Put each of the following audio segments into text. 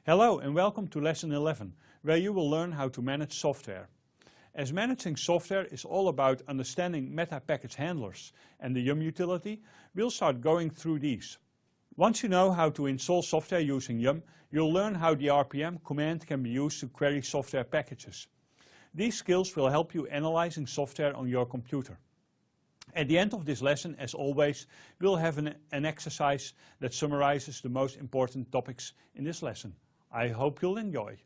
Hello and welcome to lesson 11, where you will learn how to manage software. As managing software is all about understanding meta package handlers and the yum utility, we'll start going through these. Once you know how to install software using yum, you'll learn how the RPM command can be used to query software packages. These skills will help you analyzing software on your computer. At the end of this lesson, as always, we'll have an exercise that summarizes the most important topics in this lesson. I hope you'll enjoy.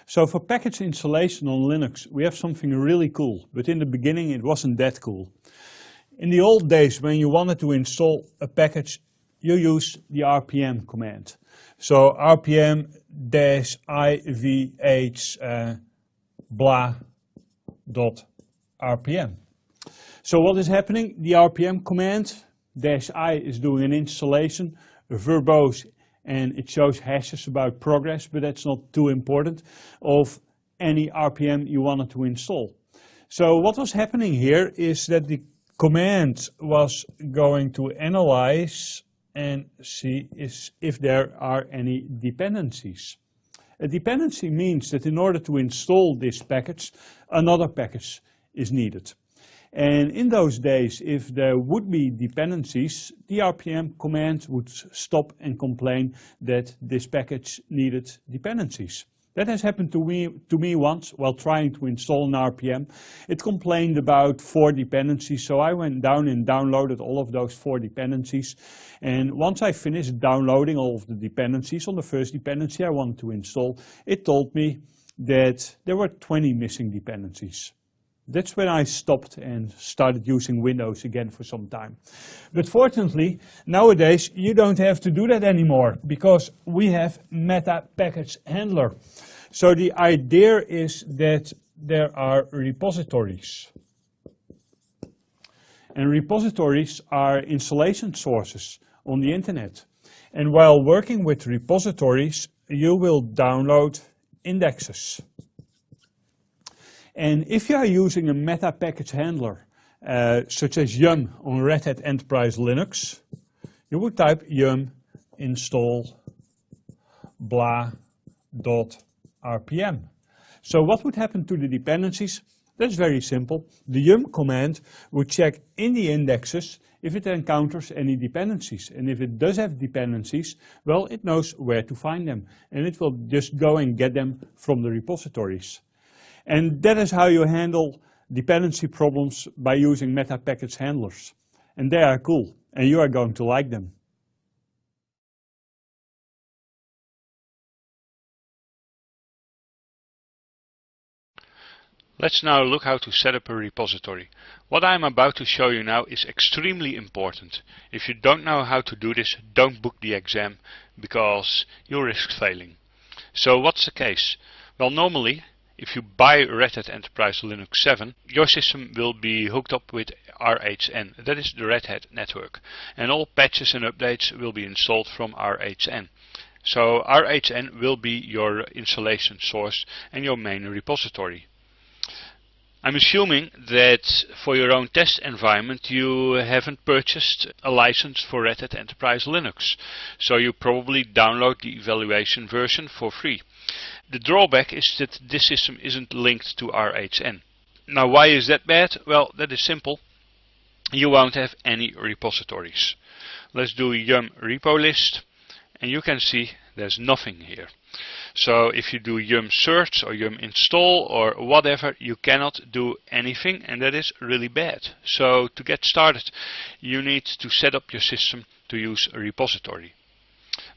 So for package installation on Linux, we have something really cool, but in the beginning it wasn't that cool. In the old days, when you wanted to install a package, you used the RPM command. So RPM-ivh blah.rpm. So what is happening? The RPM command -i is doing an installation, verbose, and it shows hashes about progress, but that's not too important, of any RPM you wanted to install. So what was happening here is that the command was going to analyze and see if there are any dependencies. A dependency means that in order to install this package, another package is needed. And in those days, if there would be dependencies, the RPM command would stop and complain that this package needed dependencies. That has happened to me once while trying to install an RPM. It complained about 4 dependencies, so I went down and downloaded all of those 4 dependencies. And once I finished downloading all of the dependencies on the first dependency I wanted to install, it told me that there were 20 missing dependencies. That's when I stopped and started using Windows again for some time. But fortunately, nowadays you don't have to do that anymore because we have Meta Package Handler. So the idea is that there are repositories. And repositories are installation sources on the internet. And while working with repositories, you will download indexes. And if you are using a meta package handler, such as yum on Red Hat Enterprise Linux, you would type yum install blah.rpm. So what would happen to the dependencies? That's very simple. The yum command would check in the indexes if it encounters any dependencies. And if it does have dependencies, well, it knows where to find them. And it will just go and get them from the repositories. And that is how you handle dependency problems by using meta package handlers. And they are cool, and you are going to like them. Let's now look how to set up a repository. What I'm about to show you now is extremely important. If you don't know how to do this, don't book the exam, because you'll risk failing. So what's the case? Well, normally, if you buy Red Hat Enterprise Linux 7, your system will be hooked up with RHN, that is the Red Hat network, and all patches and updates will be installed from RHN. So RHN will be your installation source and your main repository. I'm assuming that for your own test environment you haven't purchased a license for Red Hat Enterprise Linux, so you probably download the evaluation version for free. The drawback is that this system isn't linked to RHN. Now, why is that bad? Well, that is simple. You won't have any repositories. Let's do yum repo list, and you can see there's nothing here. So if you do yum search or yum install or whatever, you cannot do anything, and that is really bad. So to get started, you need to set up your system to use a repository.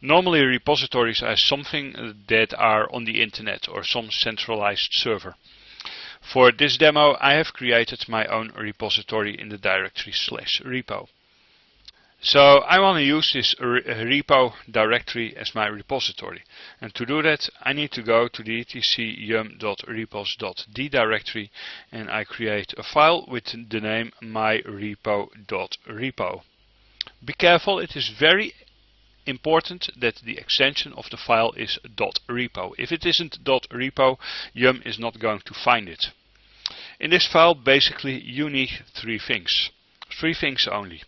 Normally repositories are something that are on the internet or some centralized server. For this demo I have created my own repository in the directory /repo. So I want to use this repo directory as my repository, and to do that I need to go to the etc yum.repos.d directory, and I create a file with the name myrepo.repo. Be careful, it is very important that the extension of the file is .repo. If it isn't .repo, yum is not going to find it. In this file basically you need three things only.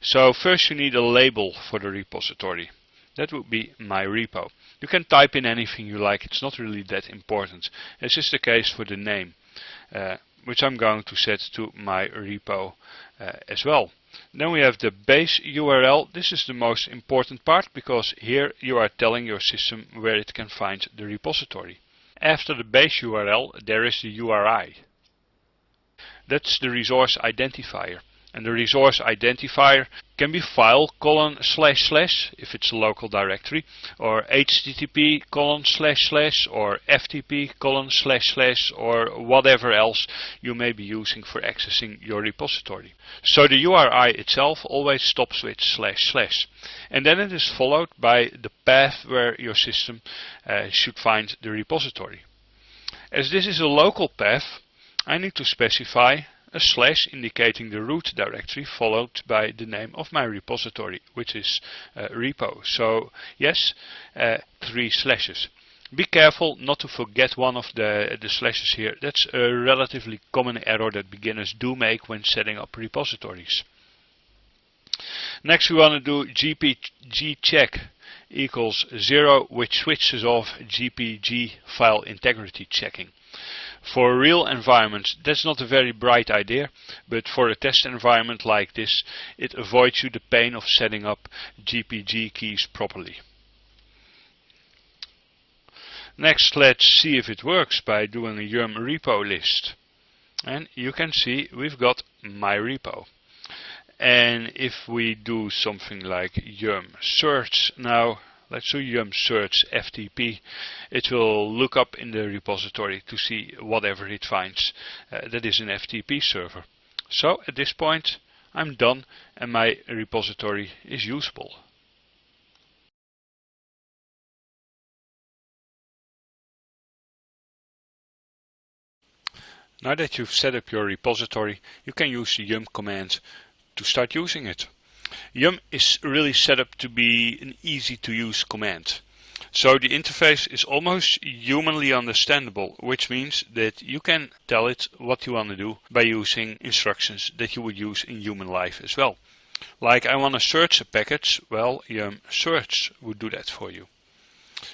So first you need a label for the repository. That would be my repo. You can type in anything you like, it's not really that important. This is the case for the name, which I'm going to set to my repo as well. Then we have the base URL. This is the most important part because here you are telling your system where it can find the repository. After the base URL there is the URI. That's the resource identifier. And the resource identifier can be file : / if it's a local directory, or http : / or ftp : / or whatever else you may be using for accessing your repository. So the URI itself always stops with // and then it is followed by the path where your system should find the repository. As this is a local path, I need to specify a / indicating the root directory followed by the name of my repository, which is repo. So yes, 3 slashes. Be careful not to forget one of the slashes here. That's a relatively common error that beginners do make when setting up repositories. Next we want to do gpg check equals 0, which switches off GPG file integrity checking. For real environments that's not a very bright idea, but for a test environment like this it avoids you the pain of setting up GPG keys properly. Next let's see if it works by doing a yum repo list. And you can see we've got my repo. And if we do something like yum search now, let's do yum search FTP, it will look up in the repository to see whatever it finds that is an FTP server. So at this point I'm done and my repository is usable. Now that you've set up your repository, you can use the yum command to start using it. Yum is really set up to be an easy to use command. So the interface is almost humanly understandable, which means that you can tell it what you want to do by using instructions that you would use in human life as well. Like I want to search a package, well, yum search would do that for you.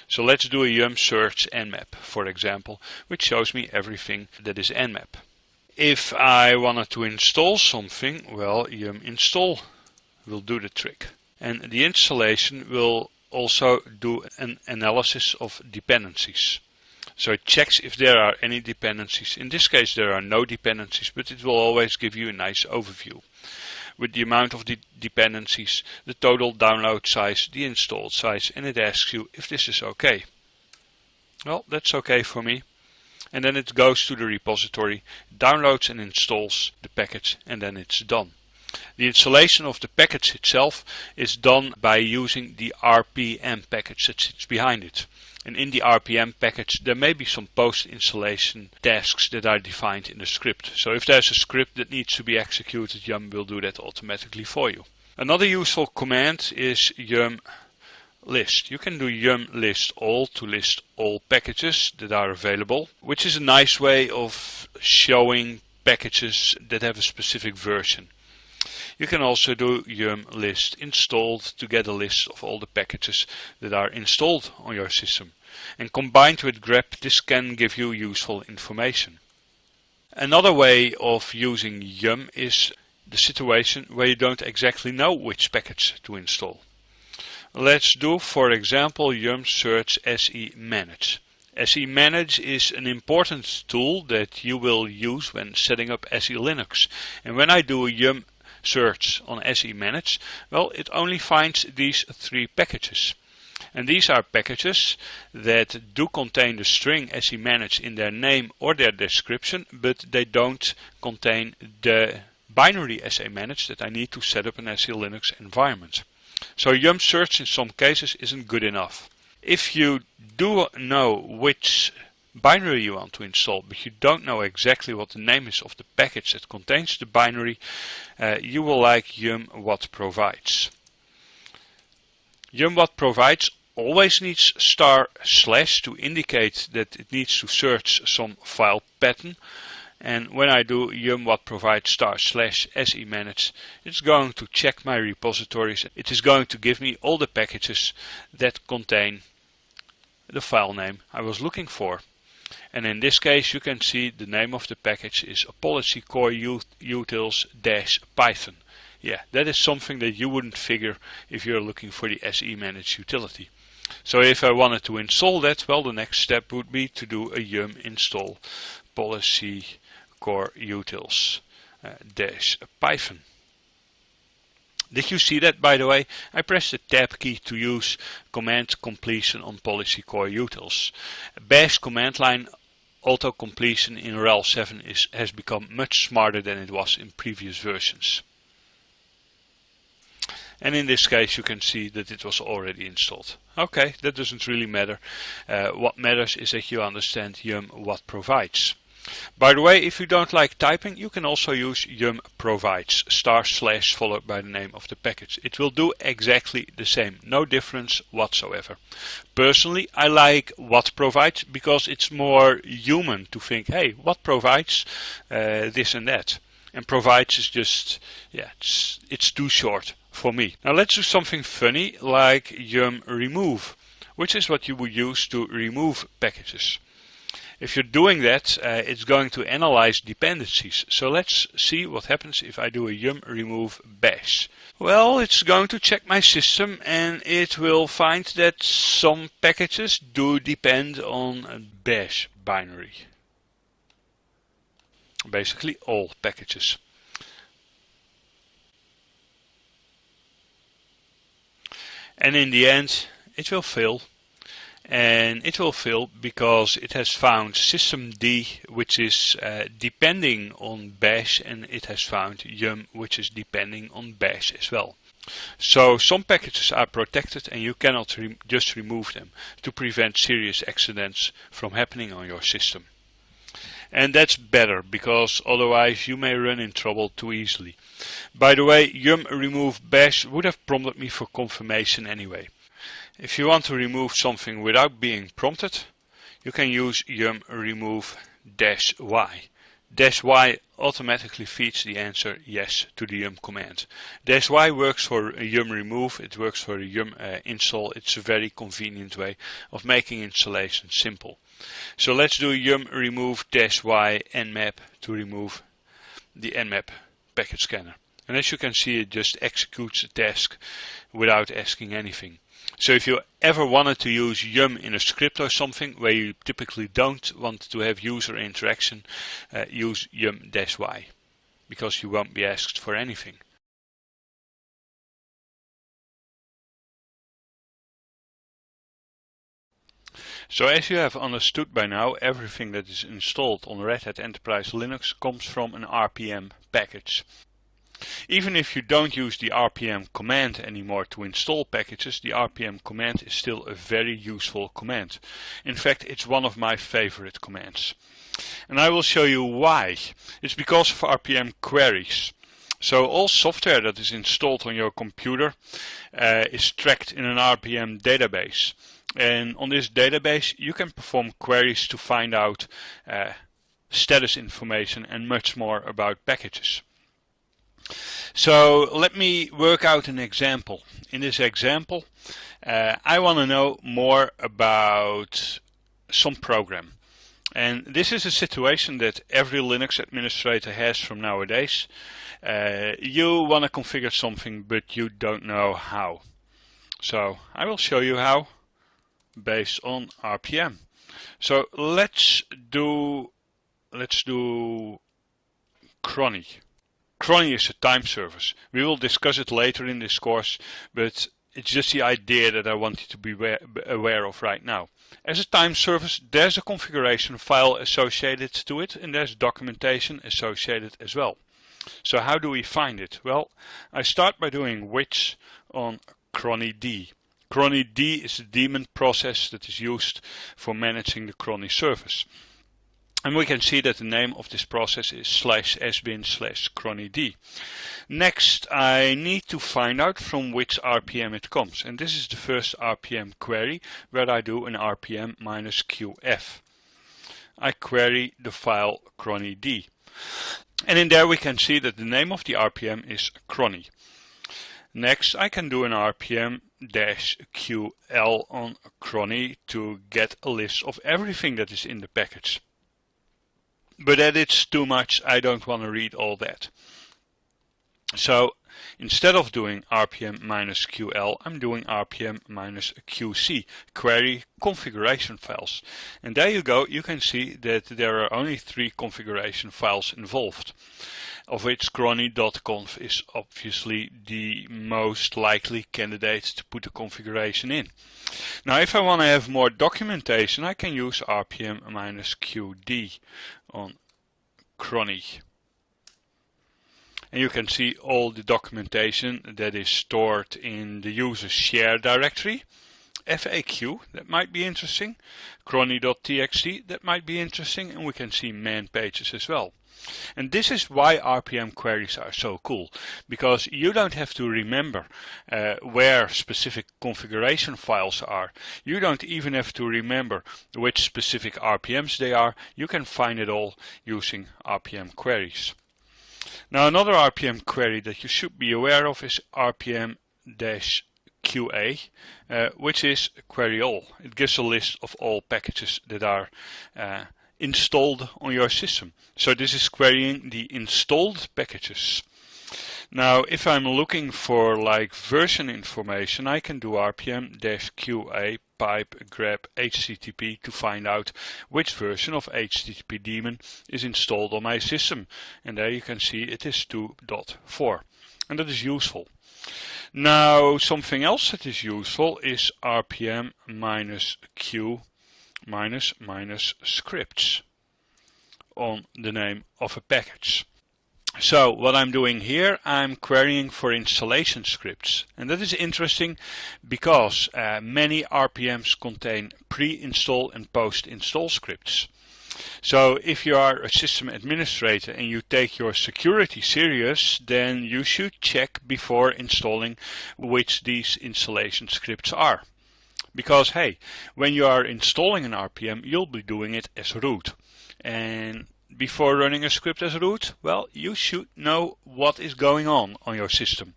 So let's do a yum search nmap, for example, which shows me everything that is nmap. If I wanted to install something, well, yum install will do the trick. And the installation will also do an analysis of dependencies. So it checks if there are any dependencies. In this case there are no dependencies, but it will always give you a nice overview with the amount of the dependencies, the total download size, the installed size, and it asks you if this is okay. Well, that's okay for me. And then it goes to the repository, downloads and installs the package, and then it's done. The installation of the package itself is done by using the RPM package that sits behind it. And in the RPM package there may be some post-installation tasks that are defined in the script. So if there's a script that needs to be executed, yum will do that automatically for you. Another useful command is yum list. You can do yum list all to list all packages that are available, which is a nice way of showing packages that have a specific version. You can also do yum list installed to get a list of all the packages that are installed on your system. And combined with grep, this can give you useful information. Another way of using yum is the situation where you don't exactly know which package to install. Let's do, for example, yum search SEManage. SEManage is an important tool that you will use when setting up SE Linux. And when I do a yum search on SEManage, well, it only finds these 3 packages. And these are packages that do contain the string SEManage in their name or their description, but they don't contain the binary SEManage that I need to set up an SE Linux environment. So yum search in some cases isn't good enough. If you do know which binary you want to install, but you don't know exactly what the name is of the package that contains the binary, you will like yum what provides. Yum what provides always needs */ to indicate that it needs to search some file pattern, and when I do yum what provide */semanage, it's going to check my repositories. It is going to give me all the packages that contain the file name I was looking for. And in this case you can see the name of the package is Policy Core Utils-Python. Yeah, that is something that you wouldn't figure if you're looking for the semanage utility. So if I wanted to install that, well, the next step would be to do a yum install Policy Core Utils-Python. Did you see that, by the way? I pressed the tab key to use command completion on Policy Core Utils. Bash command line auto completion in RHEL 7 has become much smarter than it was in previous versions. And in this case you can see that it was already installed. Okay, that doesn't really matter. What matters is that you understand yum what provides. By the way, if you don't like typing, you can also use yum provides / followed by the name of the package. It will do exactly the same, no difference whatsoever. Personally, I like what provides because it's more human to think, hey, what provides this and that. And provides is just, yeah, it's too short for me. Now let's do something funny like yum remove, which is what you would use to remove packages. If you're doing that, it's going to analyze dependencies. So let's see what happens if I do a yum remove bash. Well, it's going to check my system and it will find that some packages do depend on a bash binary. Basically all packages. And in the end it will fail. And it will fail because it has found systemd, which is depending on bash, and it has found yum, which is depending on bash as well. So some packages are protected and you cannot just remove them to prevent serious accidents from happening on your system. And that's better because otherwise you may run in trouble too easily. By the way, yum remove bash would have prompted me for confirmation anyway. If you want to remove something without being prompted, you can use yum remove -y. -y automatically feeds the answer yes to the yum command. -y works for a yum remove, it works for a yum install. It's a very convenient way of making installation simple. So let's do yum remove -y nmap to remove the nmap package scanner. And as you can see, it just executes the task without asking anything. So if you ever wanted to use yum in a script or something where you typically don't want to have user interaction, use yum-y because you won't be asked for anything. So as you have understood by now, everything that is installed on Red Hat Enterprise Linux comes from an RPM package. Even if you don't use the RPM command anymore to install packages, the RPM command is still a very useful command. In fact, it's one of my favorite commands. And I will show you why. It's because of RPM queries. So all software that is installed on your computer is tracked in an RPM database. And on this database you can perform queries to find out status information and much more about packages. So let me work out an example. In this example, I want to know more about some program. And this is a situation that every Linux administrator has from nowadays. You want to configure something, but you don't know how. So I will show you how based on RPM. So let's do cronny. Cronny is a time service. We will discuss it later in this course, but it's just the idea that I want you to be aware of right now. As a time service, there's a configuration file associated to it, and there's documentation associated as well. So how do we find it? Well, I start by doing which on cronny-d. Cronny-d is the daemon process that is used for managing the cronny service. And we can see that the name of this process is /sbin/cronny-d. Next, I need to find out from which RPM it comes. And this is the first RPM query where I do an RPM -qf. I query the file cronid. And in there we can see that the name of the RPM is cronny. Next, I can do an RPM-QL on cronny to get a list of everything that is in the package. But that it's too much, I don't want to read all that. So instead of doing RPM-QL, I'm doing RPM-QC, query configuration files. And there you go, you can see that there are only 3 configuration files involved, of which cronny.conf is obviously the most likely candidate to put the configuration in. Now if I want to have more documentation, I can use RPM-QD on cronny. And you can see all the documentation that is stored in the user's share directory. FAQ, that might be interesting. Cronny.txt, that might be interesting. And we can see man pages as well. And this is why RPM queries are so cool, because you don't have to remember where specific configuration files are. You don't even have to remember which specific RPMs they are. You can find it all using RPM queries. Now another RPM query that you should be aware of is RPM-QA, which is query all. It gives a list of all packages that are installed on your system. So this is querying the installed packages. Now if I'm looking for like version information, I can do RPM-QA pipe grep HTTP to find out which version of HTTP daemon is installed on my system. And there you can see it is 2.4. And that is useful. Now something else that is useful is RPM-Q scripts on the name of a package. So what I'm doing here, I'm querying for installation scripts, and that is interesting because many RPMs contain pre-install and post-install scripts. So if you are a system administrator and you take your security serious, then you should check before installing which these installation scripts are. Because hey, when you are installing an RPM, you'll be doing it as root. And before running a script as root, well, you should know what is going on your system.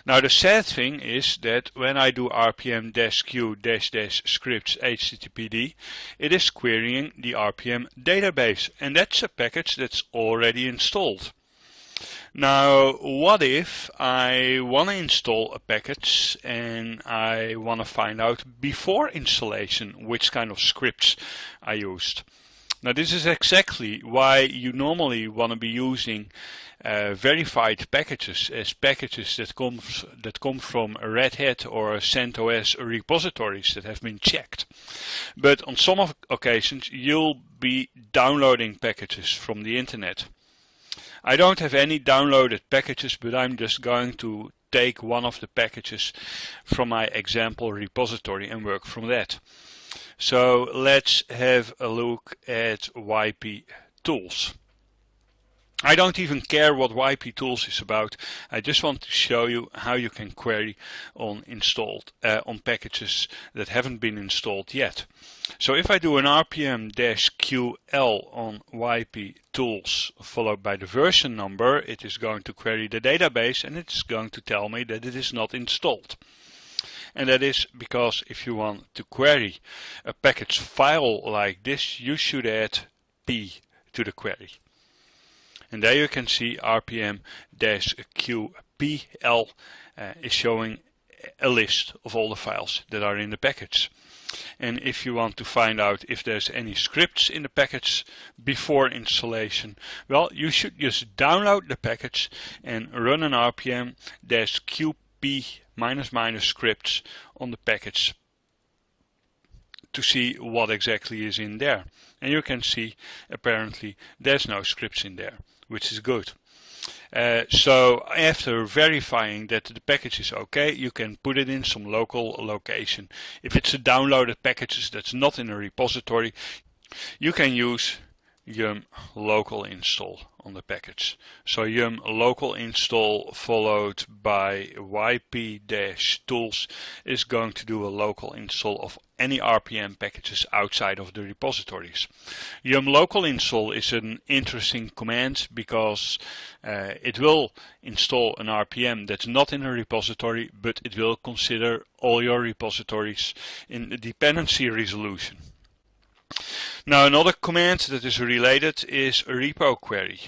Now the sad thing is that when I do RPM-Q-scripts HTTPD, it is querying the RPM database, and that's a package that's already installed. Now what if I want to install a package and I want to find out before installation which kind of scripts I used? Now this is exactly why you normally want to be using verified packages as packages that come from Red Hat or CentOS repositories that have been checked. But on some occasions you'll be downloading packages from the internet. I don't have any downloaded packages, but I'm just going to take one of the packages from my example repository and work from that. So let's have a look at YP-Tools. I don't even care what YP-Tools is about. I just want to show you how you can query on packages that haven't been installed yet. So if I do an RPM-QL on YP-Tools followed by the version number, it is going to query the database and it's going to tell me that it is not installed. And that is because if you want to query a package file like this, you should add P to the query. And there you can see RPM-QPL is showing a list of all the files that are in the package. And if you want to find out if there's any scripts in the package before installation, well, you should just download the package and run an RPM-QP scripts on the package to see what exactly is in there. And you can see apparently there's no scripts in there, which is good. So after verifying that the package is okay, you can put it in some local location. If it's a downloaded package that's not in a repository, you can use yum local install on the package. So yum local install followed by YP-tools is going to do a local install of any RPM packages outside of the repositories. Yum local install is an interesting command because it will install an RPM that's not in a repository, but it will consider all your repositories in the dependency resolution. Now another command that is related is repo query.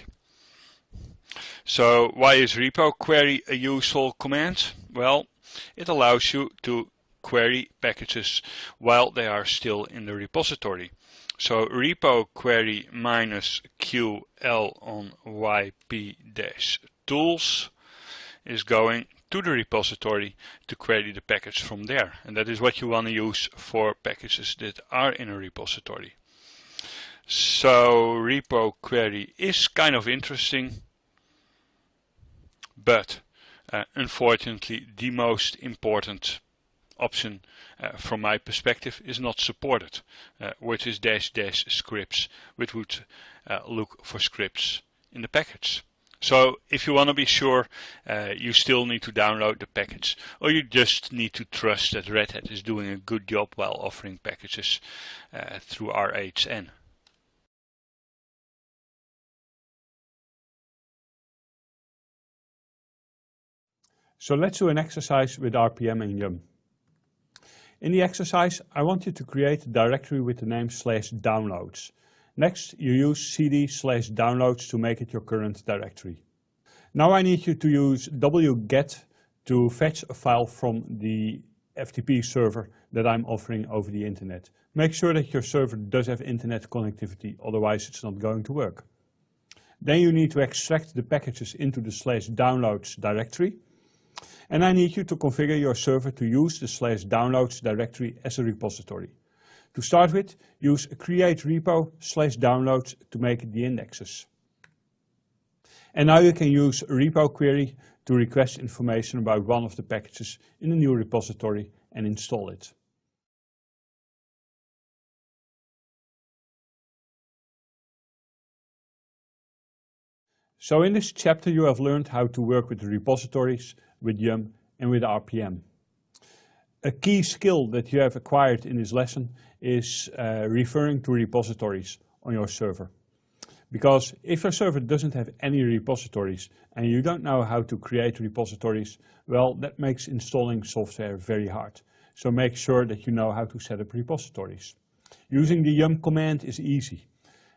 So why is repo query a useful command? Well, it allows you to query packages while they are still in the repository. So repo query -ql on yp-tools is going to the repository to query the package from there. And that is what you want to use for packages that are in a repository. So repo query is kind of interesting, but unfortunately the most important option from my perspective is not supported, which is -- scripts, which would look for scripts in the package. So if you want to be sure, you still need to download the package, or you just need to trust that Red Hat is doing a good job while offering packages through RHN. So let's do an exercise with RPM and Yum. In the exercise, I want you to create a directory with the name /downloads. Next, you use cd/downloads to make it your current directory. Now I need you to use wget to fetch a file from the FTP server that I'm offering over the internet. Make sure that your server does have internet connectivity, otherwise it's not going to work. Then you need to extract the packages into the /downloads directory. And I need you to configure your server to use the /downloads directory as a repository. To start with, use create repo /downloads to make the indexes. And now you can use repo query to request information about one of the packages in the new repository and install it. So in this chapter you have learned how to work with the repositories, with Yum and with RPM. A key skill that you have acquired in this lesson is referring to repositories on your server. Because if your server doesn't have any repositories and you don't know how to create repositories, well, that makes installing software very hard. So make sure that you know how to set up repositories. Using the yum command is easy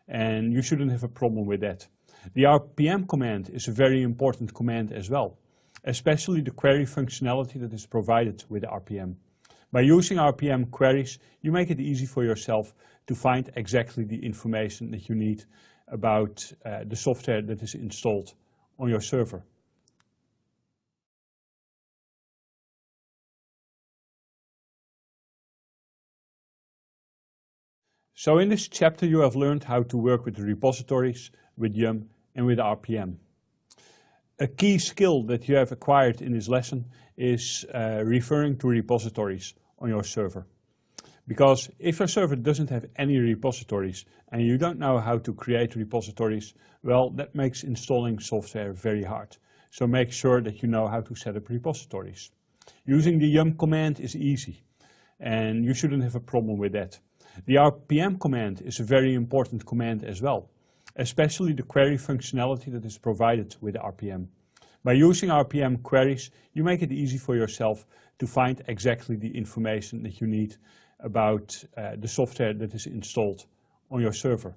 and you shouldn't have a problem with that. The RPM command is a very important command as well, especially the query functionality that is provided with RPM. By using RPM queries, you make it easy for yourself to find exactly the information that you need about the software that is installed on your server. So in this chapter you have learned how to work with the repositories, with Yum and with RPM. A key skill that you have acquired in this lesson is referring to repositories on your server. Because if your server doesn't have any repositories and you don't know how to create repositories, well, that makes installing software very hard. So make sure that you know how to set up repositories. Using the yum command is easy and you shouldn't have a problem with that. The RPM command is a very important command as well, especially the query functionality that is provided with RPM. By using RPM queries, you make it easy for yourself to find exactly the information that you need about the software that is installed on your server.